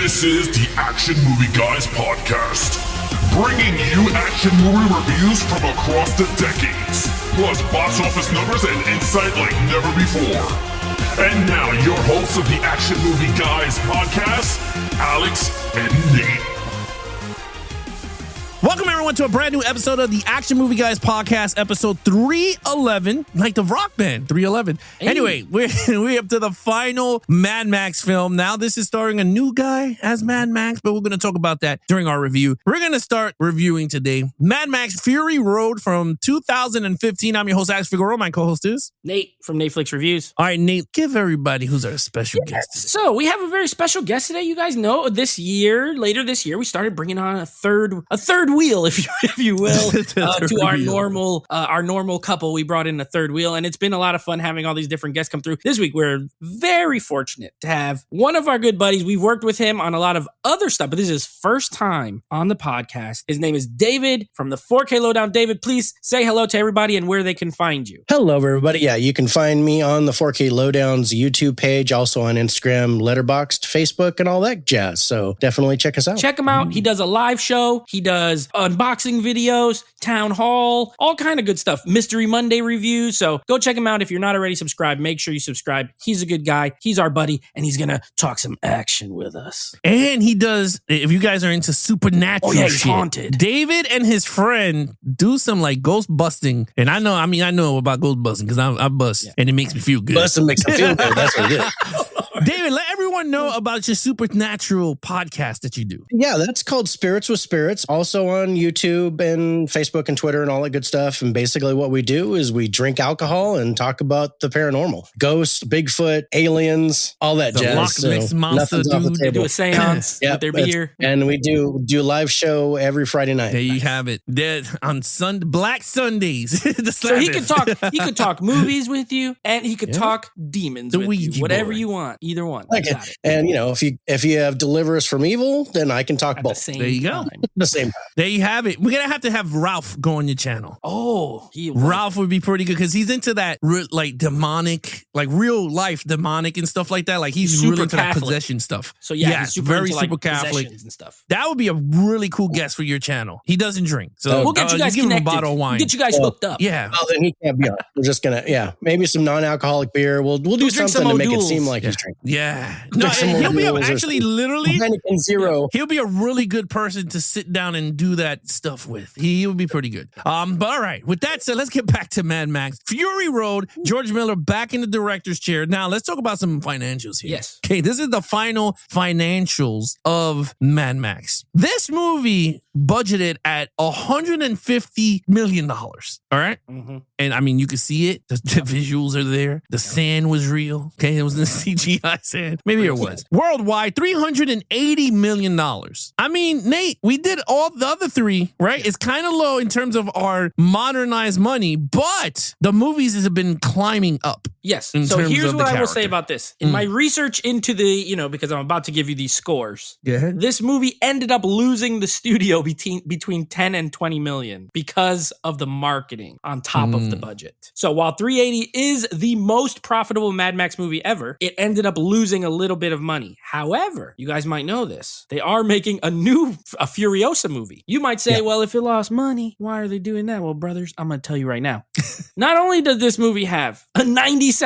This is the Action Movie Guys podcast, bringing you action movie reviews from across the decades, plus box office numbers and insight like never before. And now, your hosts of the Action Movie Guys podcast, Alex and Nate. Welcome, everyone, to a brand new episode of the Action Movie Guys podcast, episode 311, like the rock band, 311. Hey. Anyway, we're up to the final Mad Max film. Now, this is starring a new guy as Mad Max, but we're going to talk about that during our review. We're going to start reviewing today Mad Max Fury Road from 2015. I'm your host, Alex Figueroa. My co-host is Nate from Netflix Reviews. All right, Nate, give everybody who's our special guest today. So, we have a very special guest today. You guys know later this year, we started bringing on a third wheel, if you will, to our normal couple. We brought in a third wheel, and it's been a lot of fun having all these different guests come through. This week, we're very fortunate to have one of our good buddies. We've worked with him on a lot of other stuff, but this is his first time on the podcast. His name is David from the 4K Lowdown. David, please say hello to everybody and where they can find you. Hello, everybody. Yeah, you can find me on the 4K Lowdown's YouTube page, also on Instagram, Letterboxd, Facebook, and all that jazz. So definitely check us out. Check him out. He does a live show. He does unboxing videos, town hall, all kind of good stuff. Mystery Monday reviews. So go check him out. If you're not already subscribed, make sure you subscribe. He's a good guy. He's our buddy, and he's going to talk some action with us. And he does, if you guys are into supernatural he's haunted. David and his friend do some like ghost busting. And I know about ghost busting because I bust and it makes me feel good. Busting makes me feel good. That's what it is. David, let everyone know about your supernatural podcast that you do. Yeah, that's called Spirits with Spirits, also on YouTube and Facebook and Twitter and all that good stuff. And basically what we do is we drink alcohol and talk about the paranormal. Ghosts, Bigfoot, aliens, all that the jazz. Loch Ness Monster dude. They do a seance with their beer. And we do a live show every Friday night. There you have it. On Black Sundays. So he could talk movies with you, and he could talk demons with you. Whatever you want. Either one. Okay. And if you have Deliver Us from Evil, then I can talk both. There you go. The same time. There you have it. We're going to have Ralph go on your channel. Oh, Ralph would be pretty good because he's into that like demonic, like real life demonic and stuff like that. Like he's really into that possession stuff. So he's very into, super Catholic and stuff. That would be a really cool guest for your channel. He doesn't drink, so we'll get you guys give connected. him a bottle of wine. We'll get you guys hooked up. Yeah. Well, then he can't be on. We're just gonna maybe some non-alcoholic beer. We'll do something to make it seem like he's drinking. Yeah. No, he'll be actually literally Heineken Zero. He'll be a really good person to sit down and do that stuff with. He would be pretty good. But all right, with that said, let's get back to Mad Max Fury Road. George Miller back in the director's chair. Now let's talk about some financials here. Yes. Okay, this is the final financials of Mad Max. This movie budgeted at $150 million. All right. Mm-hmm. And I mean, you can see it. The visuals are there. The sand was real. Okay, it was in the CGI sand. Maybe it was. Worldwide, $380 million. I mean, Nate, we did all the other three, right? It's kind of low in terms of our modernized money, but the movies have been climbing up. Yes. So here's what I will say about this. In my research into because I'm about to give you these scores. Go ahead. This movie ended up losing the studio between 10 and 20 million because of the marketing on top of the budget. So while 380 is the most profitable Mad Max movie ever, it ended up losing a little bit of money. However, you guys might know this. They are making a Furiosa movie. You might say, well, if it lost money, why are they doing that? Well, brothers, I'm going to tell you right now. Not only does this movie have a 97%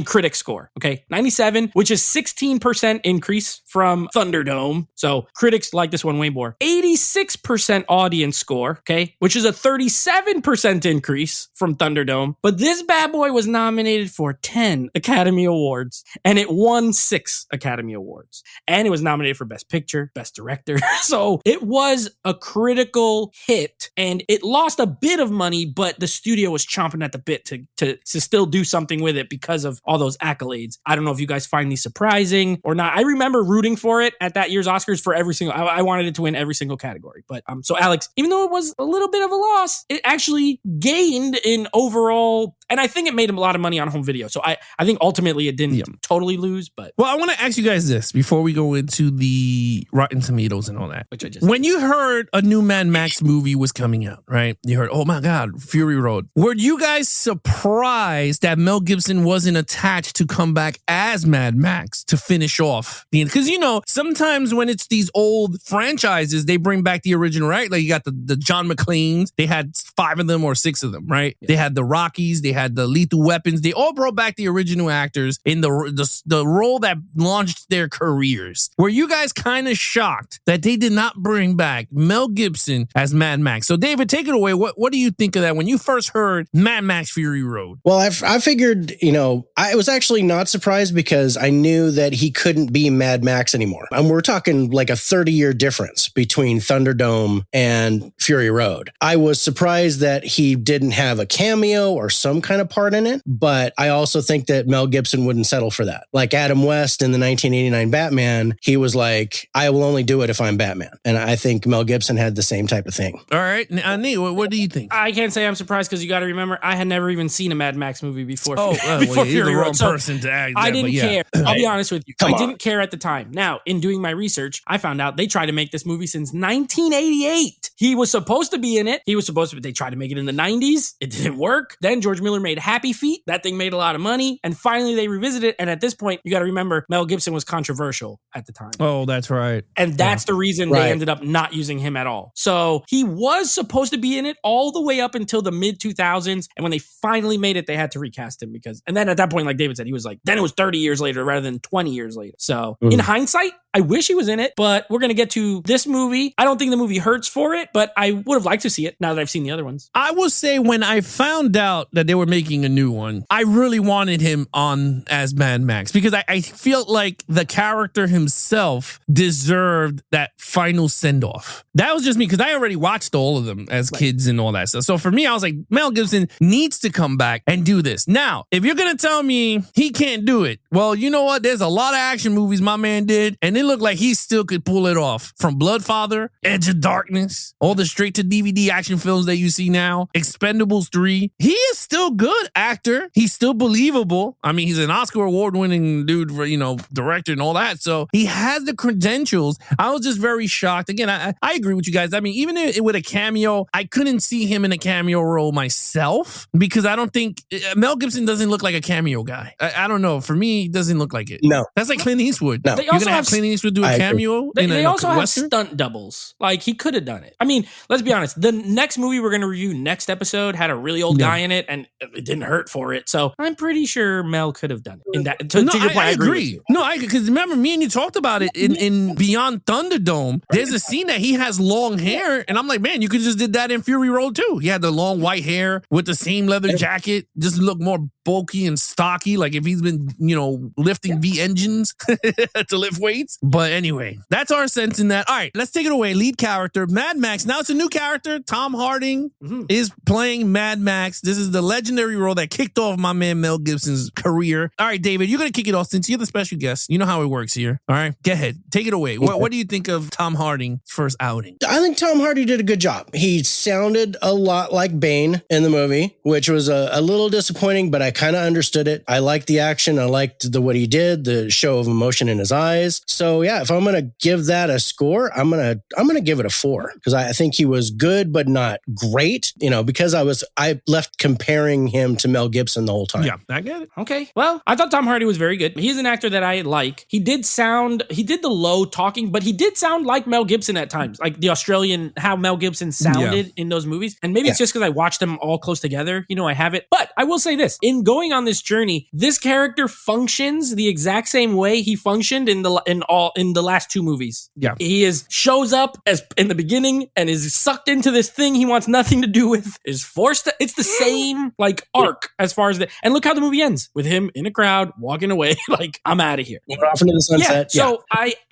critic score, okay? 97, which is 16% increase from Thunderdome. So critics like this one way more. 86% audience score, okay? Which is a 37% increase from Thunderdome. But this bad boy was nominated for 10 Academy Awards, and it won 6 Academy Awards. And it was nominated for Best Picture, Best Director. So it was a critical hit, and it lost a bit of money, but the studio was chomping at the bit to still do something with it because of all those accolades. I don't know if you guys find these surprising or not. I remember rooting for it at that year's Oscars for every single, I wanted it to win every single category. But so Alex, even though it was a little bit of a loss, it actually gained in overall And I think it made him a lot of money on home video. So I think ultimately it didn't totally lose, but. Well, I want to ask you guys this before we go into the Rotten Tomatoes and all that. Which I just. When you heard a new Mad Max movie was coming out, right? You heard, oh my God, Fury Road. Were you guys surprised that Mel Gibson wasn't attached to come back as Mad Max to finish off the end? Because, you know, sometimes when it's these old franchises, they bring back the original, right? Like you got the John McClanes. They had 5 of them or 6 of them, right? Yeah. They had the Rockies. They had the Lethal Weapons. They all brought back the original actors in the role that launched their careers. Were you guys kind of shocked that they did not bring back Mel Gibson as Mad Max? So, David, take it away. What do you think of that when you first heard Mad Max Fury Road? Well, I figured, you know, I was actually not surprised because I knew that he couldn't be Mad Max anymore. And we're talking like a 30-year difference between Thunderdome and Fury Road. I was surprised that he didn't have a cameo or some kind of part in it, but I also think that Mel Gibson wouldn't settle for that. Like Adam West in the 1989 Batman, he was like, I will only do it if I'm Batman. And I think Mel Gibson had the same type of thing. All right. Nate, what do you think? I can't say I'm surprised because you got to remember, I had never even seen a Mad Max movie before. Before Fury the wrong Road. person to act. I didn't care. I'll be honest with you. Come I on. didn't care at the time. Now, in doing my research, I found out they tried to make this movie since 1988. He was supposed to be in it. They tried to make it in the 90s. It didn't work. Then George Miller made Happy Feet. That thing made a lot of money. And finally they revisited it. And at this point, you got to remember, Mel Gibson was controversial at the time. Oh, that's right. And that's the reason they ended up not using him at all. So he was supposed to be in it all the way up until the mid 2000s. And when they finally made it, they had to recast him and then at that point, like David said, he was like, then it was 30 years later rather than 20 years later. So in hindsight, I wish he was in it, but we're going to get to this movie. I don't think the movie hurts for it, but I would have liked to see it now that I've seen the other ones. I will say when I found out that they were making a new one, I really wanted him on as Mad Max because I felt like the character himself deserved that final send-off. That was just me because I already watched all of them as kids and all that stuff. So for me, I was like, Mel Gibson needs to come back and do this. Now, if you're going to tell me he can't do it, well, you know what? There's a lot of action movies my man did, and it looked like he still could pull it off. From Bloodfather, Edge of Darkness, all the straight-to-DVD action films that you see now, Expendables 3. He is still good actor. He's still believable. I mean, he's an Oscar award-winning dude for, director and all that. So he has the credentials. I was just very shocked. Again, I agree with you guys. I mean, even with a cameo, I couldn't see him in a cameo role myself because I don't think Mel Gibson doesn't look like a cameo guy. I don't know. For me, he doesn't look like it. No. That's like Clint Eastwood. No. They You're also going to have Clint Eastwood do a cameo? They also have Western? stunt doubles. Like, he could have done it. I mean, let's be honest. The next movie we're going to review next episode had a really old guy in it, and it didn't hurt for it. So I'm pretty sure Mel could have done it. In that, to your point, I agree with you. No, because remember, me and you talked about it in Beyond Thunderdome. There's a scene that he has long hair, and I'm like, man, you could just did that in Fury Road too. He had the long white hair with the same leather jacket, just look more bulky and stocky, like if he's been, lifting V engines to lift weights. But anyway, that's our sense in that. All right, let's take it away. Lead character, Mad Max. Now it's a new character. Tom Hardy is playing Mad Max. This is the legendary role that kicked off my man Mel Gibson's career. All right, David, you're going to kick it off since you're the special guest. You know how it works here. All right, go ahead. Take it away. What do you think of Tom Hardy's first outing? I think Tom Hardy did a good job. He sounded a lot like Bane in the movie, which was a little disappointing, but I kind of understood it. I liked the action. I liked what he did, the show of emotion in his eyes. So yeah, if I'm going to give that a score, I'm going to give it a 4 because I think he was good, but not great, because I left comparing him to Mel Gibson the whole time. Yeah, I get it. Okay. Well, I thought Tom Hardy was very good. He's an actor that I like. He did the low talking, but he did sound like Mel Gibson at times, like the Australian, how Mel Gibson sounded in those movies. And maybe it's just because I watched them all close together. I have it. But I will say this, in going on this journey, this character functions the exact same way he functioned in the last 2 movies. Yeah. He shows up as in the beginning and is sucked into this thing he wants nothing to do with, is forced to, it's the same arc as far as and look how the movie ends with him in a crowd walking away like, I'm out of here. We're off into the sunset. So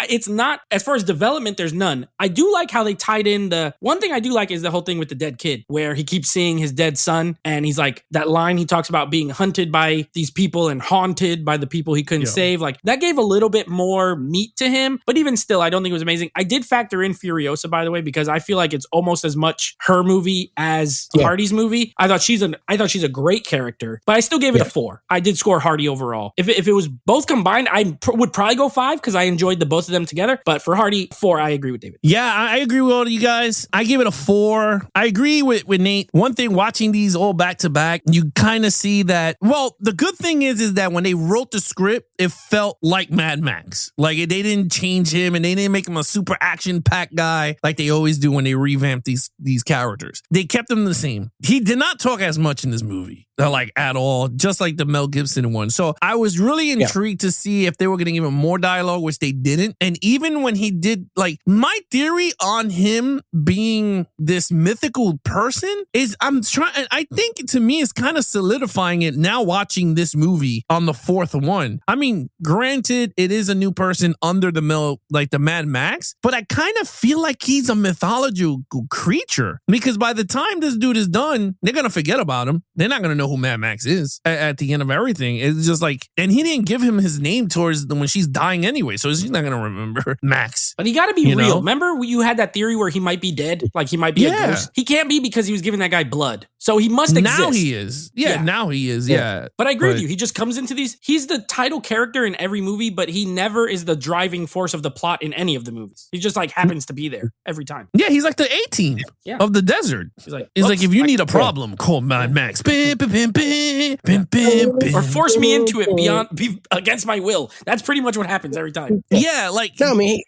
it's not, as far as development, there's none. I do like how they tied in one thing I do like is the whole thing with the dead kid where he keeps seeing his dead son and he's like, that line he talks about being hunted by these people and haunted by the people he couldn't save. Like that gave a little bit more meat to him, but even still, I don't think it was amazing. I did factor in Furiosa, by the way, because I feel like it's almost as much her movie as Hardy's movie. I thought she's a she's a great character, but I still gave it a 4. I did score Hardy overall. If it was both combined, I would probably go 5 because I enjoyed the both of them together. But for Hardy, 4, I agree with David. Yeah, I agree with all of you guys. I give it a 4. I agree with Nate. One thing, watching these all back to back, you kind of see that. Well, the good thing is that when they wrote the script, it felt like Mad Max. Like they didn't change him and they didn't make him a super action-packed guy like they always do when they revamp these characters. They kept him the same. He did not talk as much in this movie, like at all, just like the Mel Gibson one. So I was really intrigued to see if they were going to give him more dialogue, which they didn't. And even when he did, like, my theory on him being this mythical person is I think to me it's kind of solidifying it now watching this movie on the fourth one. I mean, granted, it is a new person under the Mad Max, but I kind of feel like he's a mythological creature because by the time this dude is done, they're going to forget about him. They're not going to know who Mad Max is at the end of everything. It's just like, and he didn't give him his name towards when she's dying anyway, so she's not going to remember Max. But he got to be real. Remember you had that theory where he might be dead? Like he might be a ghost? He can't be because he was giving that guy blood. So he must exist. Now he is. Now he is. Yeah. But I agree with you. He just comes into these. He's the title character in every movie, but he never is the driving force of the plot in any of the movies. He just like happens to be there every time. Yeah, he's like the A-team of the desert. He's like if you need a problem, call Mad Max. Or force me into it against my will. That's pretty much what happens every time. Yeah, like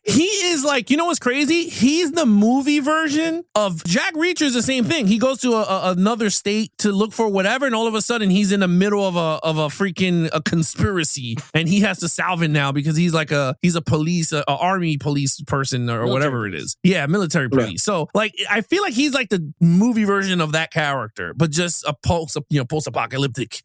he is like, you know what's crazy? He's the movie version of Jack Reacher. Is the same thing. He goes to another state to look for whatever, and all of a sudden he's in the middle of a freaking conspiracy, and he has to solve it now because he's like a police, army police person or whatever it is. Yeah, military police. Yeah. So like, I feel like he's like the movie version of that character, but just a post-apocalyptic.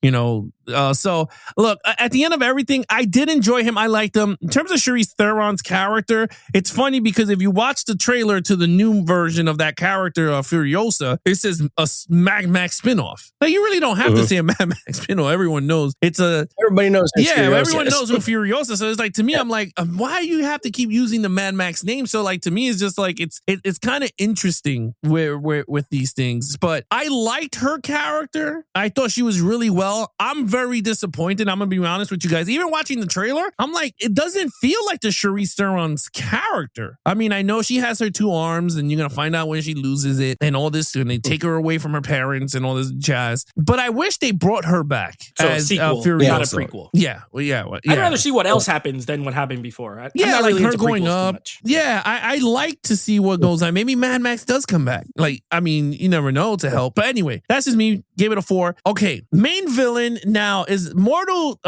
So look, at the end of everything, I did enjoy him. I liked him. In terms of Charlize Theron's character, it's funny because if you watch the trailer to the new version of that character, Furiosa, it says a Mad Max spinoff. Like, you really don't have to say a Mad Max spinoff. Everyone knows everybody knows. Everyone knows who Furiosa. So it's like, to me, I'm like, why do you have to keep using the Mad Max name? So like, to me, it's just like it's kind of interesting with these things. But I liked her character. I thought she was really well. I'm very disappointed. I'm gonna be honest with you guys. Even watching the trailer, I'm like, it doesn't feel like the Charlize Theron's character. I mean, I know she has her 2 arms, and you're gonna find out when she loses it, and all this, and they take her away from her parents, and all this jazz. But I wish they brought her back as a sequel, not a prequel. I'd rather see what else happens than what happened before. I'm like really her going up. Yeah, I like to see what goes on. Maybe Mad Max does come back. Like, I mean, you never know to help. But anyway, that's just me. Gave it a 4. Okay, main villain now is Mortal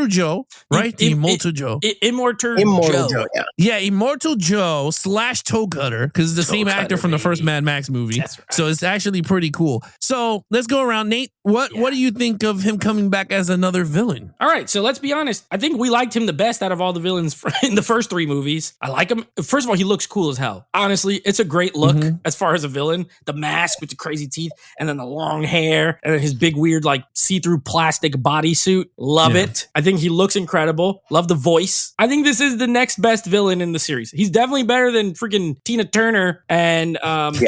Joe, right? Immortal Joe. Immortal Joe. Yeah, Immortal Joe / Toe Cutter, because it's the same actor from the first Mad Max movie. Right. So it's actually pretty cool. So let's go around. Nate, what do you think of him coming back as another villain? All right, so let's be honest. I think we liked him the best out of all the villains in the first 3 movies. I like him. First of all, he looks cool as hell. Honestly, it's a great look as far as a villain. The mask with the crazy teeth, and then the long hair, and then his big weird like see-through plastic bodysuit. Love it. I think he looks incredible. Love the voice. I think this is the next best villain in the series. He's definitely better than freaking Tina Turner, and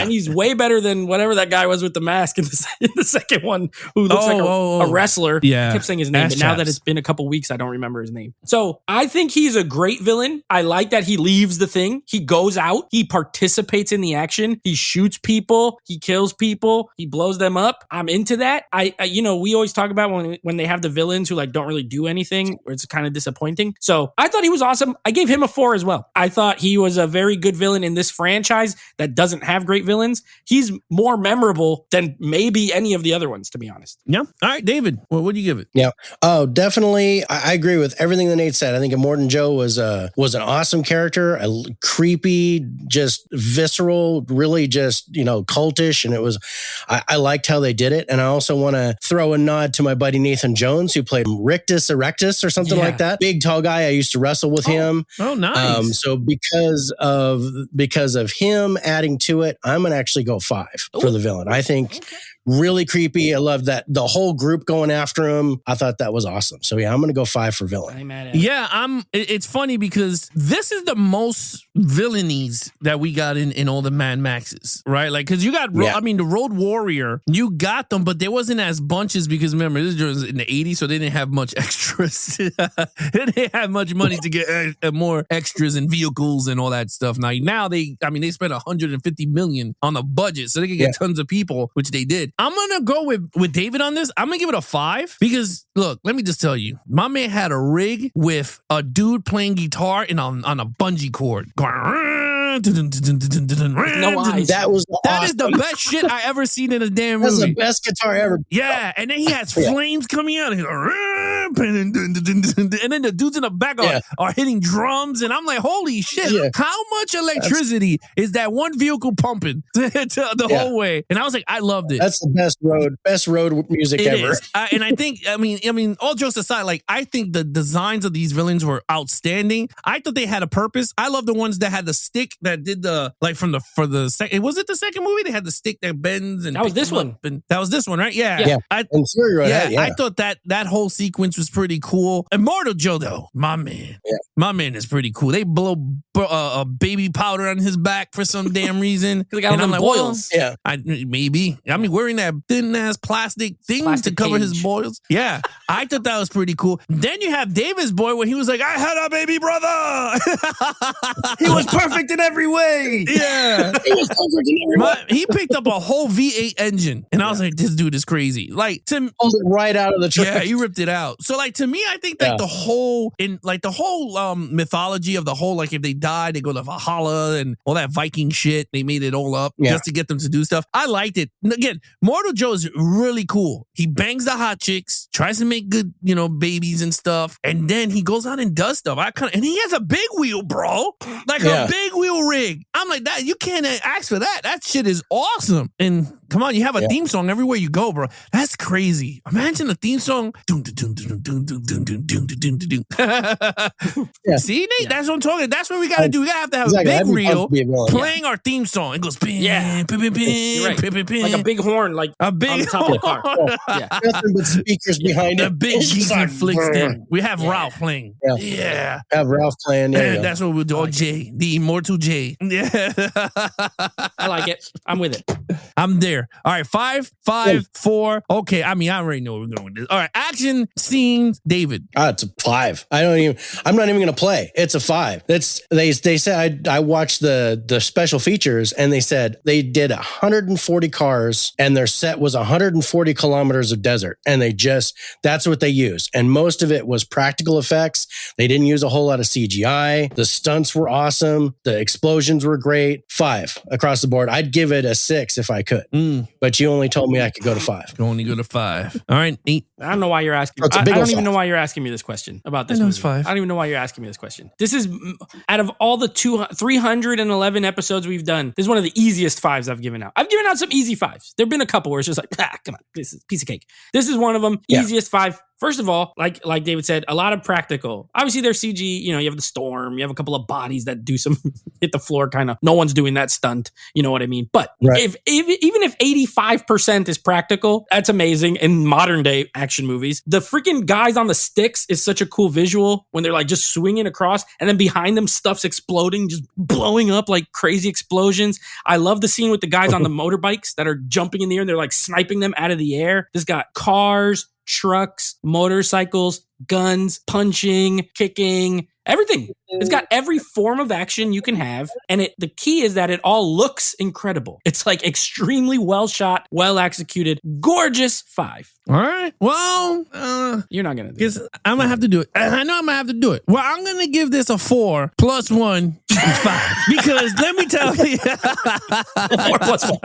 he's way better than whatever that guy was with the mask in the second one, who looks like a wrestler. Yeah, I kept saying his name, but now that it's been a couple weeks, I don't remember his name. So I think he's a great villain. I like that he leaves the thing. He goes out. He participates in the action. He shoots people. He kills people. He blows them up. I'm into that. I we always talk about when they have the villains who like don't really do anything, or it's kind of disappointing. So I thought he was awesome. I gave him a 4 as well. I thought he was a very good villain in this franchise that doesn't have great villains. He's more memorable than maybe any of the other ones, to be honest. Yeah. All right, David, what do you give it? Yeah. Oh, definitely. I agree with everything that Nate said. I think Immortan Joe was an awesome character, a creepy, just visceral, really just, cultish. And it was, I liked how they did it. And I also want to throw a nod to my buddy Nathan Jones, who played Rictus Erectus or something like that. Big, tall guy. I used to wrestle with him. Oh, nice. So because of him adding to it, I'm going to actually go 5 for the villain. I think really creepy. I love that the whole group going after him. I thought that was awesome. So yeah, I'm going to go 5 for villain. I ain't mad at it. Yeah, it's funny because this is the most villainies that we got in all the Mad Maxes, right? Like, because you got, I mean, the Road Warrior, you got them, but there wasn't as bunches because remember, this was in the 80s, so they didn't have much extras. They didn't have much money to get more extras and vehicles and all that stuff. Now they spent $150 million on the budget, so they could get tons of people, which they did. I'm gonna go with David on this. I'm gonna give it a 5 because look, let me just tell you, my man had a rig with a dude playing guitar and on a bungee cord. No eyes. That is the best shit I ever seen in a damn That's movie. the best guitar ever. Yeah, and then he has flames coming out, and then the dudes in the back are hitting drums, and I'm like, holy shit! How much electricity is that one vehicle pumping the whole way? And I was like, I loved it. That's the best road music ever. And I think, I mean, all jokes aside, like I think the designs of these villains were outstanding. I thought they had a purpose. I love the ones that had the stick that did the for the second. Was it the second movie? They had the stick that bends and that was this one. And that was this one, right? Yeah. I thought that whole sequence was pretty cool. Immortal Joe, though, my man is pretty cool. They blow baby powder on his back for some damn reason. They got all them boils. Maybe. I mean, wearing that thin ass plastic thing to cover his boils. Yeah, I thought that was pretty cool. Then you have David's boy when he was like, I had a baby brother. He was perfect in every way. Yeah. He was perfect in every way. He picked up a whole V8 engine, and I was like, this dude is crazy. Like, pulled it right out of the truck. Yeah, he ripped it out. So, like, to me, I think like the whole mythology of the whole, like, if they died, they go to Valhalla and all that Viking shit. They made it all up just to get them to do stuff. I liked it. And again, Mortal Joe is really cool. He bangs the hot chicks, tries to make good, babies and stuff, and then he goes out and does stuff. And he has a big wheel, bro. Like a big wheel rig. I'm like, that you can't ask for that. That shit is awesome. And come on, you have a theme song everywhere you go, bro. That's crazy. Imagine a theme song. See, Nate, that's what I'm talking. That's what we got to do. We got to have a big reel playing our theme song. It goes, like a big horn, like a big on the top of the car. Nothing but speakers behind it. A big geezer flicks there. We have Ralph playing. Yeah. Have Ralph playing. That's what we'll do. Jay, the immortal Jay. Yeah. I like it. I'm with it. I'm there. All right, 5, 4. Okay, I already know where we're going with this. All right, action scenes, David. It's a 5. I'm not even going to play. It's a 5. They said I watched the special features, and they said they did 140 cars, and their set was 140 kilometers of desert, and that's what they used, and most of it was practical effects. They didn't use a whole lot of CGI. The stunts were awesome. The explosions were great. 5 across the board. I'd give it a 6 if I could, but you only told me I could go to 5. You only go to 5. All right, 8. I don't know why you're asking. I don't even know why you're asking me this question about this. I know movie. It's 5. I don't even know why you're asking me this question. This is out of all the 311 episodes we've done. This is one of the easiest 5s I've given out. I've given out some easy 5s. There've been a couple where it's just like, come on, this is a piece of cake. This is one of them. Easiest 5. First of all, like David said, a lot of practical. Obviously, there's CG. You have the storm. You have a couple of bodies that do some hit the floor kind of. No one's doing that stunt. You know what I mean? But even if 85% is practical, that's amazing in modern day action movies. The freaking guys on the sticks is such a cool visual when they're like just swinging across, and then behind them stuff's exploding, just blowing up like crazy explosions. I love the scene with the guys on the motorbikes that are jumping in the air and they're like sniping them out of the air. This got cars, trucks, motorcycles, guns, punching, kicking, everything. It's got every form of action you can have. And the key is that it all looks incredible. It's like extremely well shot, well executed, gorgeous 5. All right. Well, you're not going to do it. I'm going to have to do it. I know I'm going to have to do it. Well, I'm going to give this a 4 plus 1 is 5. Because let me tell you. 4 plus 1.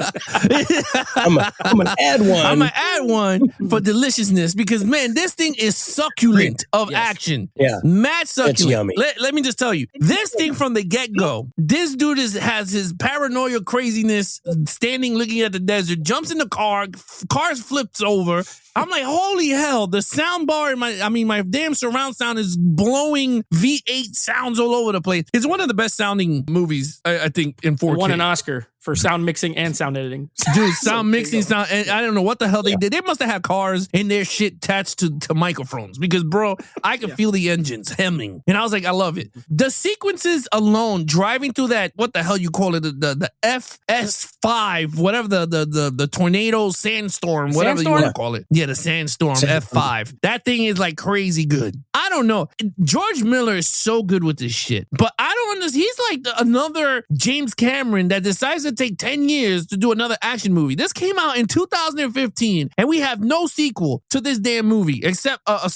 I'm going to add 1. I'm going to add 1 for deliciousness. Because, man, this thing is succulent of action. Yeah. Mad succulent. It's yummy. Let me just tell you. This thing from the get-go, this dude has his paranoia craziness, standing looking at the desert, jumps in the car, cars flips over. I'm like, holy hell, the sound bar in my damn surround sound is blowing V8 sounds all over the place. It's one of the best sounding movies, I think, in 4K. Won an Oscar for sound mixing and sound editing. Dude, sound mixing, sound, and I don't know what the hell they did. They must have had cars in their shit attached to microphones because, bro, I could feel the engines hemming. And I was like, I love it. The sequences alone, driving through that, what the hell you call it, the FS5, whatever the tornado sandstorm, whatever you want to call it. Yeah, the sandstorm, F5. That thing is like crazy good. I don't know. George Miller is so good with this shit, but I don't understand. He's like another James Cameron that decides to take 10 years to do another action movie. This came out in 2015, and we have no sequel to this damn movie except a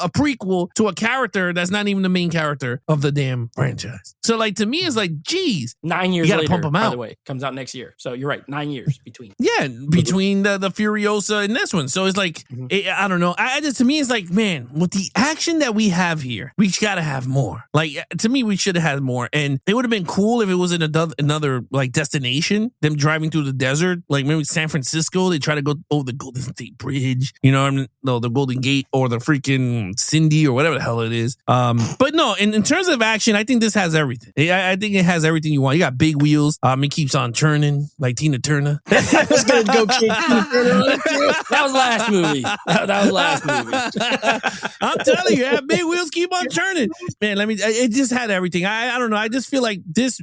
prequel to a character that's not even the main character of the damn franchise. So, like, to me, it's like, geez. 9 years you gotta later, pump 'em out. by the way. Comes out next year. So you're right. 9 years between. Yeah, between the Furiosa and this one. So it's like, I don't know. I just, to me, it's like, man, with the action that we have here, we gotta have more. Like, to me, we should have had more. And it would have been cool if it was in another like destination, them driving through the desert, like maybe San Francisco. They try to go over the Golden State Bridge, you know what I mean? No, the Golden Gate or the freaking Cindy or whatever the hell it is. But no, in terms of action, I think this has everything. I think it has everything you want. You got big wheels. It keeps on turning like Tina Turner. I was going to go Tina Turner on it too. That was last movie. That was last movie. I'm telling you, big wheels keep on turning. Man, it just had everything. I don't know. I just feel like this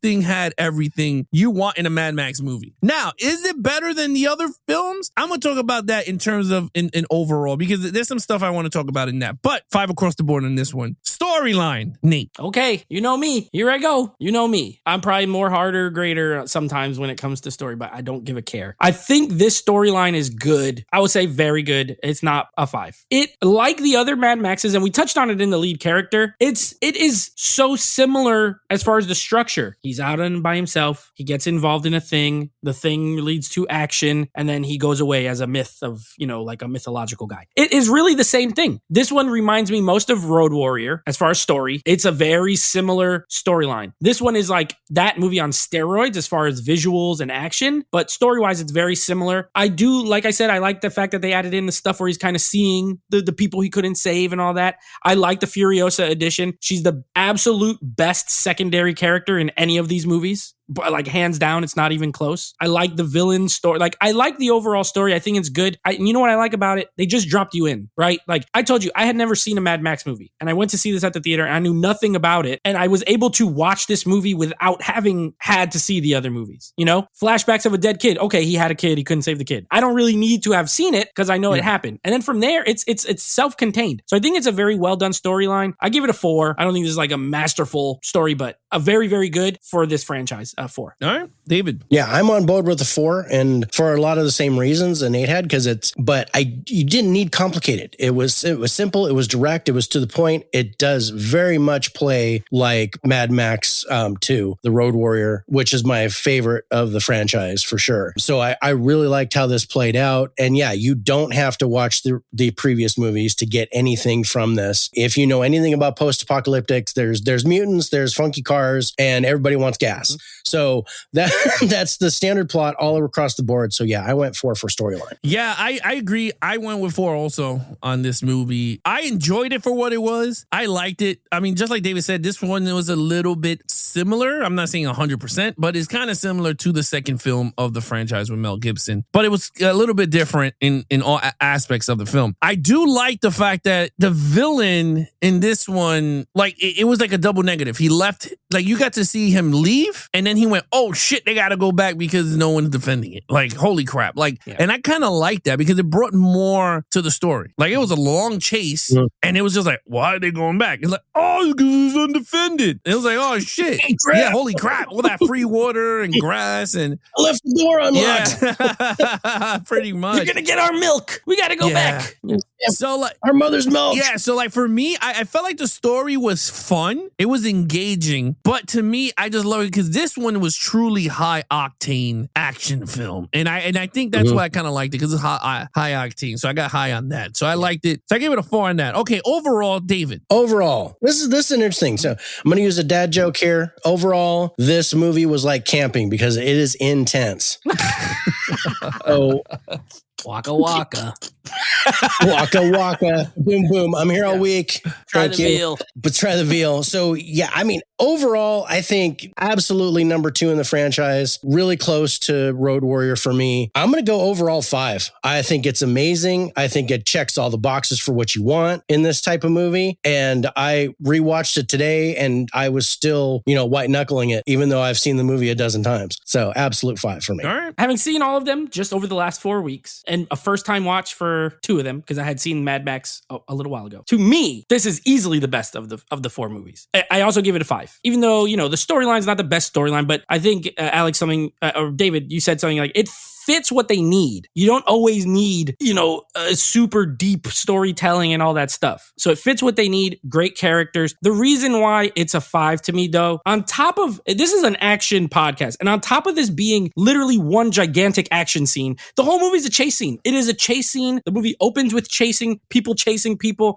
thing had everything you want in a Mad Max movie. Now, is it better than the other films? I'm going to talk about that in terms of in overall, because there's some stuff I want to talk about in that. But 5 across the board on this one. Storyline, Nate. Okay, you know me. Here I go. You know me. I'm probably more harder, greater sometimes when it comes to story, but I don't give a care. I think this storyline is good. I would say very good. It's not a 5. It, like the other Mad Maxes, and we touched on it in the lead character, it is so similar as far as the structure. He's out and by himself. He gets involved in a thing. The thing leads to action, and then he goes away as a myth of, like a mythological guy. It is really the same thing. This one reminds me most of Road Warrior as far as story. It's a very similar storyline. This one is like that movie on steroids as far as visuals and action, but story-wise, it's very similar. I do, like I said, I like the fact that they added in the stuff where he's kind of seeing the people he couldn't save and all that. I like the Furiosa edition. She's the absolute best secondary character in any of these movies. Like, hands down, it's not even close. I like the villain story. Like, I like the overall story. I think it's good. You know what I like about it? They just dropped you in, right? Like, I told you, I had never seen a Mad Max movie, and I went to see this at the theater, and I knew nothing about it, and I was able to watch this movie without having had to see the other movies. Flashbacks of a dead kid. Okay, he had a kid. He couldn't save the kid. I don't really need to have seen it because I know it happened. And then from there, it's self-contained. So I think it's a very well done storyline. I give it a 4. I don't think this is like a masterful story, but a very, very good for this franchise. 4. All right, David. Yeah, I'm on board with the 4, and for a lot of the same reasons that Nate had, but you didn't need complicated. It was simple. It was direct. It was to the point. It does very much play like Mad Max 2, The Road Warrior, which is my favorite of the franchise for sure. So I really liked how this played out. And yeah, you don't have to watch the previous movies to get anything from this. If you know anything about post-apocalyptics, there's mutants, there's funky cars, and everybody wants gas. So that's the standard plot all across the board. So yeah, I went 4 for storyline. Yeah, I agree. I went with 4 also on this movie. I enjoyed it for what it was. I liked it. I mean, just like David said, this one was a little bit similar. I'm not saying 100%, but it's kind of similar to the second film of the franchise with Mel Gibson. But it was a little bit different in all aspects of the film. I do like the fact that the villain in this one, like, it was like a double negative. He left, like, you got to see him leave, and then he went, oh shit, they got to go back because no one's defending it. Like, holy crap. Like, and I kind of like that because it brought more to the story. Like, it was a long chase, and it was just like, why are they going back? It's like, oh, because it's undefended. It was like, oh shit. Yeah, holy crap. All that free water and grass and I left the door unlocked. Yeah, pretty much. You're gonna get our milk. We gotta go back. So like our mother's milk. Yeah, so like for me, I felt like the story was fun. It was engaging, but to me, I just love it because this one was truly high octane action film, and I think that's why I kind of liked it because it's high octane. So I got high on that. So I liked it. So I gave it a 4 on that. Okay, overall, David. Overall, this is an interesting. So I'm gonna use a dad joke here. Overall, this movie was like camping because it is intense. So Waka waka. Waka waka, boom boom. I'm here all week. Try Thank the you. veal. But try the veal. So yeah, I mean, overall, I think absolutely number 2 in the franchise. Really close to Road Warrior for me. I'm going to go overall 5. I think it's amazing. I think it checks all the boxes for what you want in this type of movie. And I rewatched it today, and I was still, white knuckling it, even though I've seen the movie a dozen times. So absolute 5 for me. All right. Having seen all of them just over the last 4 weeks and a first time watch for 2 of them because I had seen Mad Max a little while ago. To me, this is easily the best of the 4 movies. I also give it a 5, even though, the storyline's not the best storyline, but I think Alex, or David, you said something like it fits what they need. You don't always need, a super deep storytelling and all that stuff. So it fits what they need. Great characters. The reason why it's a 5 to me, though, on top of this is an action podcast, and on top of this being literally one gigantic action scene, the whole movie is a chase scene. It is a chase scene. The movie opens with chasing people,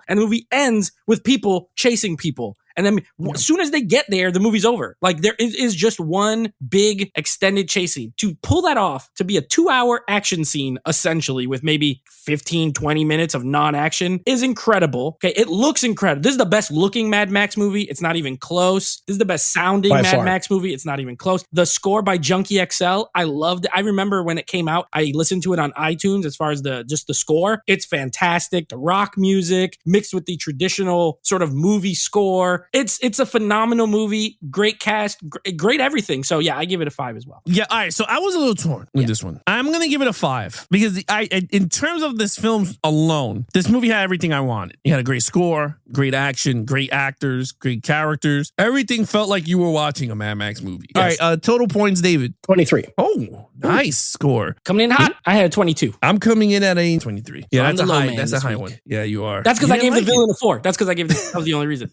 and the movie ends with people chasing people. And then as soon as they get there, the movie's over. Like there is just one big extended chase scene. To pull that off, to be a 2-hour action scene, essentially, with maybe 15, 20 minutes of non-action is incredible. Okay, it looks incredible. This is the best looking Mad Max movie. It's not even close. This is the best sounding Mad Max movie. It's not even close. The score by Junkie XL, I loved it. I remember when it came out, I listened to it on iTunes as far as the score. It's fantastic. The rock music mixed with the traditional sort of movie score. It's a phenomenal movie. Great cast, great everything. So yeah, I give it a 5 as well. Yeah, all right. So I was a little torn with this one. I'm gonna give it a 5 because in terms of this film alone, this movie had everything I wanted. It had a great score, great action, great actors, great characters. Everything felt like you were watching a Mad Max movie. Yes. All right, total points, David. 23. Oh, nice score. Coming in hot. I had a 22. I'm coming in at a 23. Yeah, I'm that's a the low high. man That's a this high week. one. Yeah, you are. That's because You I gave didn't the like villain a 4. That's because I gave that was the only reason.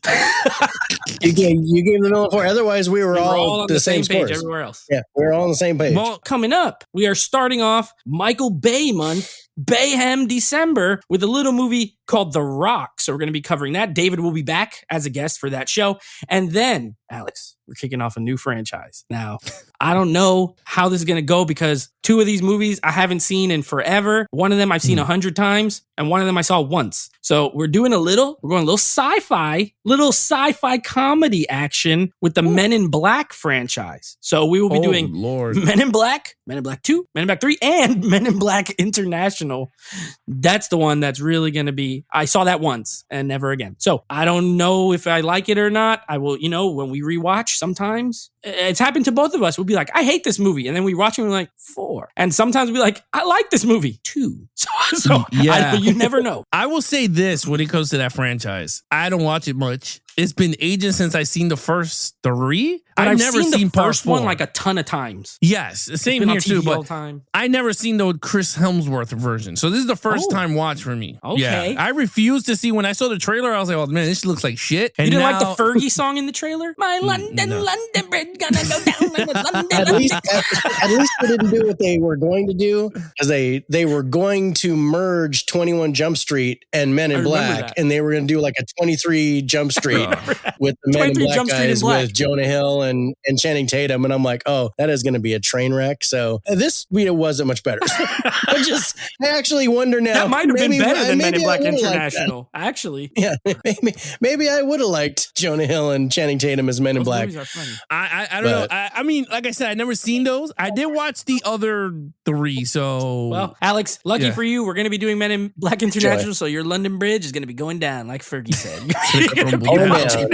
You gave the villain 4. Otherwise, we were all on the same page scores. everywhere else. Yeah, we're all on the same page. Well, Coming up, we are starting off Michael Bay month, Bayhem December, with a little movie called The Rock. So we're going to be covering that. David will be back as a guest for that show. And then, Alex, we're kicking off a new franchise. Now, I don't know how this is going to go because 2 of these movies I haven't seen in forever. One of them I've seen 100 times, and one of them I saw once. So we're going a little sci-fi comedy action with the Men in Black franchise. So we will be doing Lord. Men in Black, Men in Black 2, Men in Black 3, and Men in Black International. That's the one that's really going to be, I saw that once and never again. So I don't know if I like it or not. I will, when we rewatch sometimes, it's happened to both of us. We'll be like, I hate this movie. And then we watch it and we're like, 4. And sometimes we'll be like, I like this movie, 2. So Yeah. you never know. I will say this when it comes to that franchise. I don't watch it much. It's been ages since I've seen the first 3. But I've never seen the part first 4. one like a ton of times. Yes, same Been on here too. TV all But the time. I never seen the Chris Hemsworth version, so this is the first Oh. time watch for me. Okay. Yeah, I refused to see when I saw the trailer. I was like, "Oh man, this looks like shit." And You didn't now, like the Fergie song in the trailer? My London, no. London bridge gonna go down like a London. At least they didn't do what they were going to do, because they were going to merge 21 Jump Street and Men I in remember Black, that. and they were going to do like a 23 Jump Street with the Men in 23 Black Jump Street in guys Black. with Jonah Hill and Channing Tatum, and I'm like, oh, that is going to be a train wreck. So this wasn't much better. I actually wonder now. That might have been maybe- better than Men in maybe I Black would've liked that. International, actually. Yeah, maybe I would have liked Jonah Hill and Channing Tatum as Men in Those Black. movies are funny. I don't know. But- I mean, like I said, I never seen those. I did watch the other 3, so Well, Alex, lucky Yeah. for you, we're going to be doing Men in Black International, so your London Bridge is going to be going down, like Fergie said. Oh, man.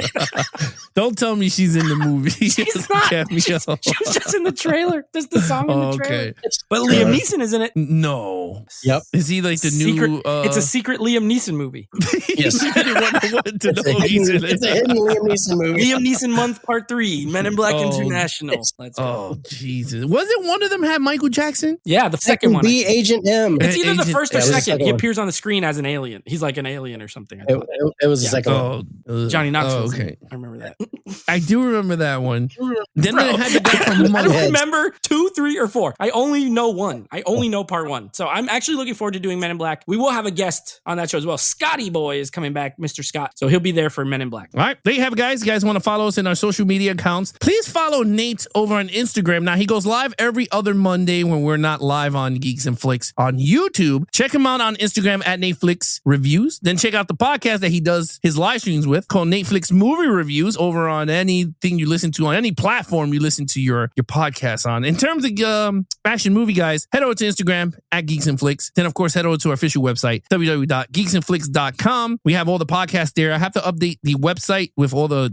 Don't tell me she's in the movie. She's not. Cameo. She was just in the trailer. Just the song in the trailer. Okay. But Liam Neeson is in it. No. Yep. Is he like the Secret, new? it's a secret Liam Neeson movie. Yes. I didn't want to It's know a he's in hidden, it's a it. hidden Liam Neeson movie. Liam Neeson month part 3, Men in Black Oh, International. Let's go. Oh Jesus! Wasn't one of them had Michael Jackson? Yeah, the second one. Be Agent M. It's either the Agent- first or Yeah, it was the second. second He one. appears on the screen as an alien. He's like an alien or something. I It, thought. it was the Yeah. second one. Oh, Johnny Knoxville. Oh, okay. I remember that. I do remember that one. Then Bro, they had the guy from I Monk. don't remember 2, 3, or 4. I only know 1. I only know part 1. So I'm actually looking forward to doing Men in Black. We will have a guest on that show as well. Scotty Boy is coming back, Mr. Scott. So he'll be there for Men in Black. All right, there you have it, guys. You guys want to follow us in our social media accounts? Please follow Nate over on Instagram. Now, he goes live every other Monday when we're not live on Geeks and Flicks on YouTube. Check him out on Instagram at NateFlix Reviews. Then check out the podcast that he does his live streams with called NateFlix Movie Reviews over on anything you listen to, on any platform you listen to your podcast on. In terms of action movie guys, head over to Instagram at Geeks and Flicks. Then, of course, head over to our official website, www.geeksandflicks.com. We have all the podcasts there. I have to update the website with all the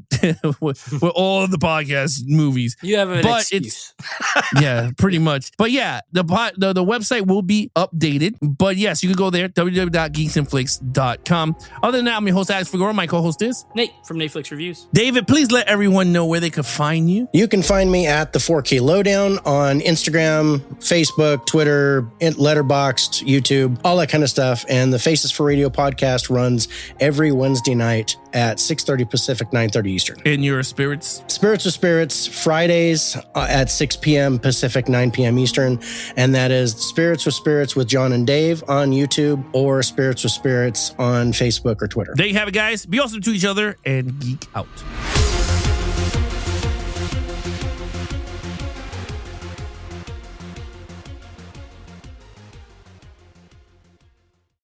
with all of the podcast movies. You have an excuse. It's yeah, pretty much. But yeah, the website will be updated. But yes, you can go there, www.geeksandflicks.com. Other than that, I'm your host, Alex Figueroa. My co-host is Nate from NateFlix Reviews. David. Please let everyone know where they could find you. You can find me at the 4K Lowdown on Instagram, Facebook, Twitter, Letterboxd, YouTube, all that kind of stuff. And the Faces for Radio podcast runs every Wednesday night at 6:30 Pacific, 9:30 Eastern. In your spirits. Spirits with Spirits, Fridays at 6 p.m. Pacific, 9 p.m. Eastern. And that is Spirits with Spirits with John and Dave on YouTube, or Spirits with Spirits on Facebook or Twitter. There you have it, guys. Be awesome to each other and geek out.